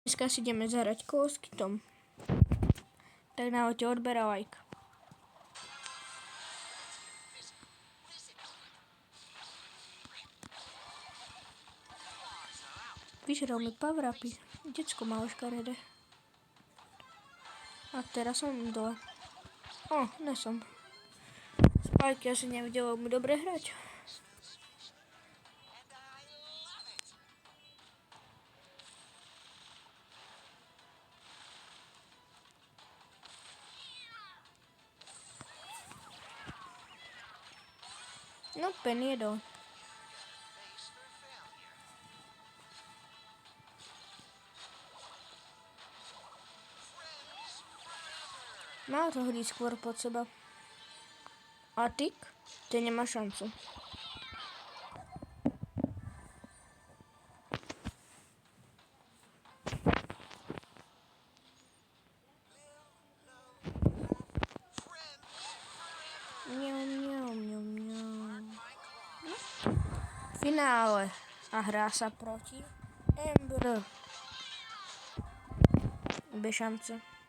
Dneska si ideme zahrať koskytom. Tak nahoďte odber a like. Vyžral mi power-upy. Decko malo škaredé. A teraz som dole. Ne som. Spajky asi nevedelo mu dobre hrať. No, Penny je dole. Má to hodí skôr pod seba. A Tik? Ten nemá šancu. Finále. A hrá sa proti Ember. Bez šance.